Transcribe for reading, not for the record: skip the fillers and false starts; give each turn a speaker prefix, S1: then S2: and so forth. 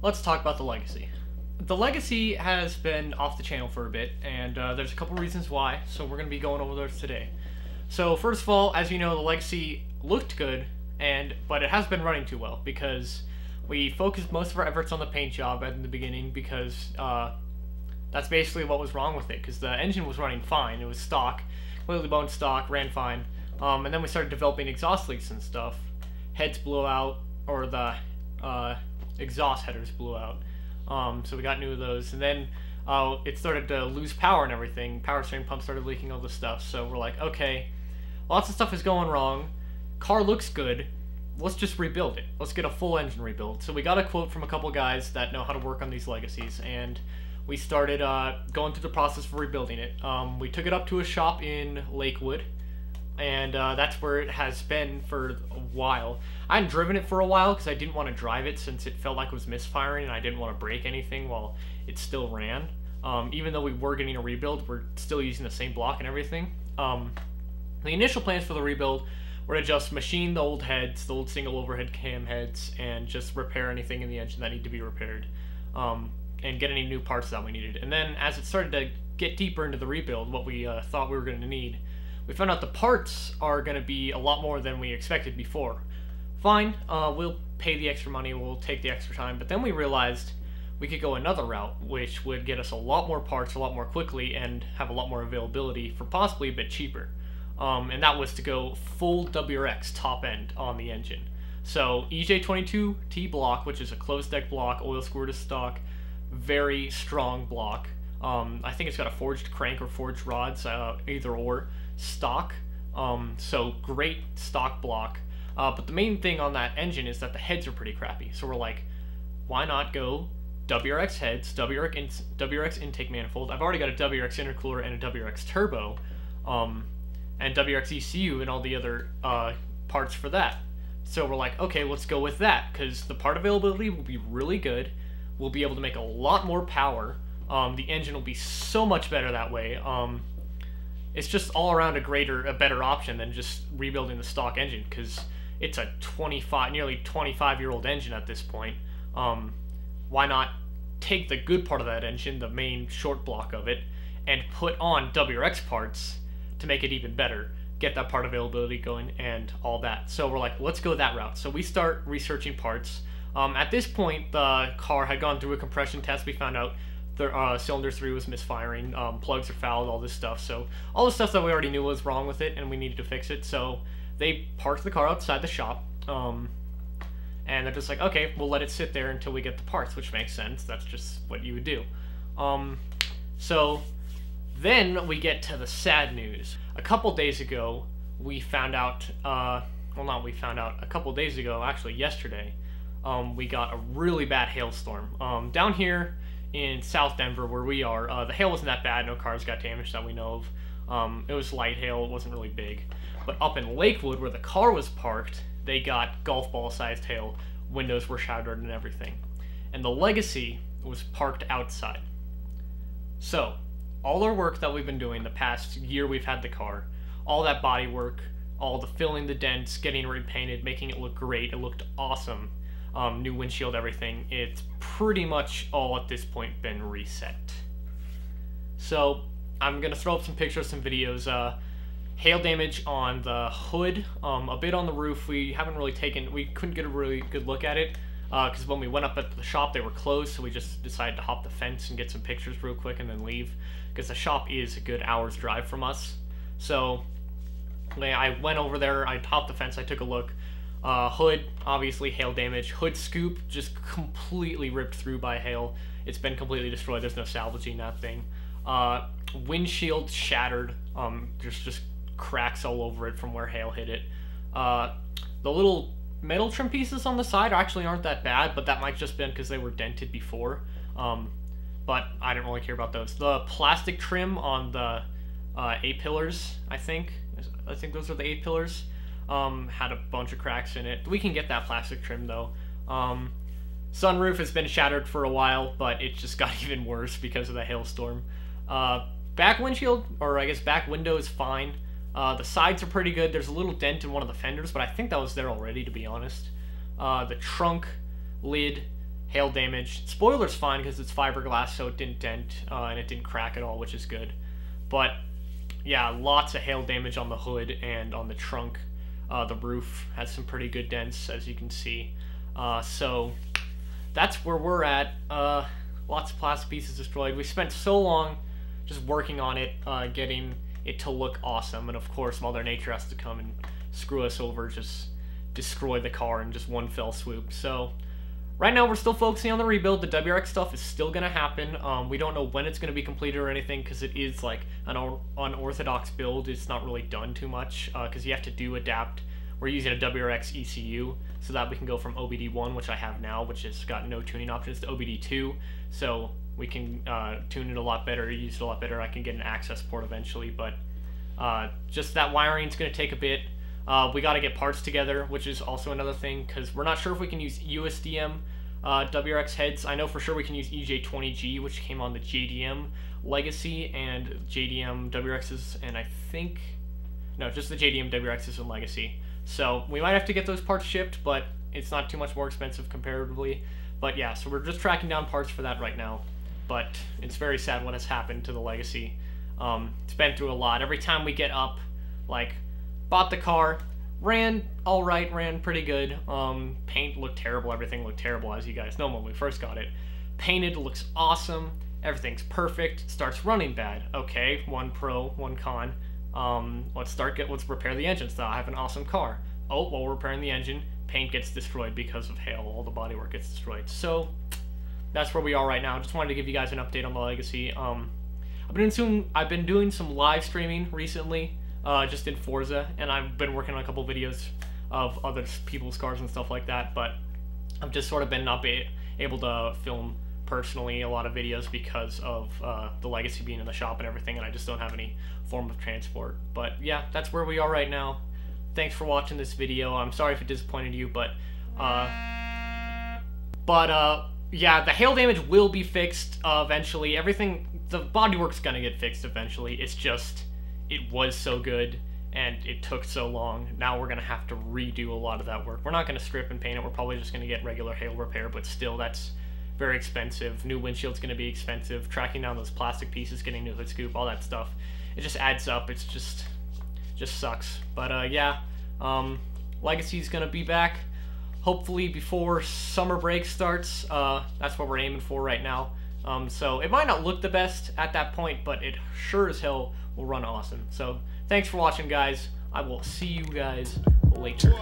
S1: let's talk about the Legacy. The Legacy has been off the channel for a bit, and there's a couple reasons why, so we're going to be going over those today. So first of all, as you know, the Legacy looked good, but it has been running too well, because we focused most of our efforts on the paint job in the beginning, because that's basically what was wrong with it, because the engine was running fine. It was stock, completely bone stock, ran fine, and then we started developing exhaust leaks and stuff. Heads blew out, or the exhaust headers blew out. So we got new of those, and then it started to lose power and everything. Power steering pump started leaking all this stuff, so we're like, okay, lots of stuff is going wrong. Car looks good. Let's just rebuild it. Let's get a full engine rebuild. So we got a quote from a couple guys that know how to work on these Legacies, and we started going through the process for rebuilding it. We took it up to a shop in Lakewood, and that's where it has been for a while. I hadn't driven it for a while because I didn't want to drive it since it felt like it was misfiring, and I didn't want to break anything while it still ran. Even though we were getting a rebuild, we're still using the same block and everything. The initial plans for the rebuild were to just machine the old heads, the old single overhead cam heads, and just repair anything in the engine that needed to be repaired, and get any new parts that we needed. And then as it started to get deeper into the rebuild, what we thought we were going to need, we found out the parts are going to be a lot more than we expected before. Fine, we'll pay the extra money, we'll take the extra time, but then we realized we could go another route, which would get us a lot more parts a lot more quickly and have a lot more availability for possibly a bit cheaper. And that was to go full WRX top end on the engine. So EJ22T block, which is a closed deck block, oil squirted stock, very strong block. I think it's got a forged crank or forged rods, either or, stock. So great stock block. But the main thing on that engine is that the heads are pretty crappy. So we're like, why not go WRX heads, WRX intake manifold. I've already got a WRX intercooler and a WRX turbo, and WRX ECU and all the other parts for that. So we're like, okay, let's go with that, because the part availability will be really good. We'll be able to make a lot more power. The engine will be so much better that way. It's just all around a better option than just rebuilding the stock engine, because it's a nearly 25-year-old engine at this point. Why not take the good part of that engine, the main short block of it, and put on WRX parts to make it even better, get that part availability going and all that. So we're like, let's go that route. So we start researching parts. At this point, the car had gone through a compression test. We found out the cylinder 3 was misfiring, plugs are fouled, all this stuff. So all the stuff that we already knew was wrong with it and we needed to fix it. So they parked the car outside the shop, and they're just like, okay, we'll let it sit there until we get the parts, which makes sense. That's just what you would do. So then we get to the sad news. A couple days ago, we found out, a couple days ago, actually yesterday, we got a really bad hailstorm. Down here in South Denver, where we are, the hail wasn't that bad. No cars got damaged that we know of. It was light hail, it wasn't really big. But up in Lakewood, where the car was parked, they got golf ball sized hail. Windows were shattered and everything. And the Legacy was parked outside. So all our work that we've been doing the past year we've had the car, all that body work, all the filling the dents, getting it repainted, making it look great, it looked awesome, new windshield, everything, it's pretty much all at this point been reset. So I'm gonna throw up some pictures, some videos. Hail damage on the hood, a bit on the roof. We couldn't get a really good look at it, because when we went up at the shop they were closed, so we just decided to hop the fence and get some pictures real quick and then leave, because the shop is a good hour's drive from us. So I went over there, I hopped the fence, I took a look. Hood, obviously hail damage. Hood scoop just completely ripped through by hail. It's been completely destroyed, there's no salvaging that thing. Windshield shattered, there's just cracks all over it from where hail hit it. The little metal trim pieces on the side actually aren't that bad, but that might just been because they were dented before. But I didn't really care about those. The plastic trim on the A-pillars, I think those are the A-pillars, had a bunch of cracks in it. We can get that plastic trim though. Sunroof has been shattered for a while, but it just got even worse because of the hailstorm. Back windshield, or I guess back window, is fine. The sides are pretty good. There's a little dent in one of the fenders, but I think that was there already, to be honest. The trunk lid hail damage. Spoiler's fine because it's fiberglass, so it didn't dent and it didn't crack at all, which is good. But yeah, lots of hail damage on the hood and on the trunk. The roof has some pretty good dents, as you can see. So that's where we're at. Lots of plastic pieces destroyed. We spent so long just working on it, getting it to look awesome, and of course Mother Nature has to come and screw us over, just destroy the car in just one fell swoop. So right now we're still focusing on the rebuild. The WRX stuff is still going to happen. We don't know when it's going to be completed or anything, because it is like an unorthodox build. It's not really done too much, because you have to adapt. We're using a WRX ECU so that we can go from OBD1, which I have now, which has got no tuning options, to OBD2, so we can tune it a lot better, use it a lot better. I can get an access port eventually, but just that wiring is going to take a bit. We got to get parts together, which is also another thing, because we're not sure if we can use USDM WRX heads. I know for sure we can use EJ20G, which came on the JDM Legacy and JDM WRXs, and I think, no, just the JDM WRXs and Legacy. So we might have to get those parts shipped, but it's not too much more expensive comparatively. But yeah, so we're just tracking down parts for that right now. But it's very sad what has happened to the Legacy. It's been through a lot. Every time we get up, like, bought the car, ran alright, ran pretty good. Paint looked terrible, everything looked terrible, as you guys know when we first got it. Painted, looks awesome, everything's perfect, starts running bad. Okay, one pro, one con. Let's repair the engine so I have an awesome car. Oh, while we're repairing the engine, paint gets destroyed because of hail. All the bodywork gets destroyed. So that's where we are right now. Just wanted to give you guys an update on the Legacy. I've been doing some live streaming recently, just in Forza, and I've been working on a couple videos of other people's cars and stuff like that. But I've just sort of been not able to film personally a lot of videos because of the Legacy being in the shop and everything, and I just don't have any form of transport. But yeah, that's where we are right now. Thanks for watching this video. I'm sorry if it disappointed you, but yeah, the hail damage will be fixed eventually. Everything, the bodywork's gonna get fixed eventually. It's just, it was so good and it took so long. Now we're gonna have to redo a lot of that work. We're not gonna strip and paint it. We're probably just gonna get regular hail repair, but still, that's very expensive. New windshield's gonna be expensive. Tracking down those plastic pieces, getting new hood scoop, all that stuff. It just adds up. It's just sucks. But yeah, Legacy's gonna be back hopefully before summer break starts. That's what we're aiming for right now. So it might not look the best at that point, but it sure as hell will run awesome. So thanks for watching, guys. I will see you guys later.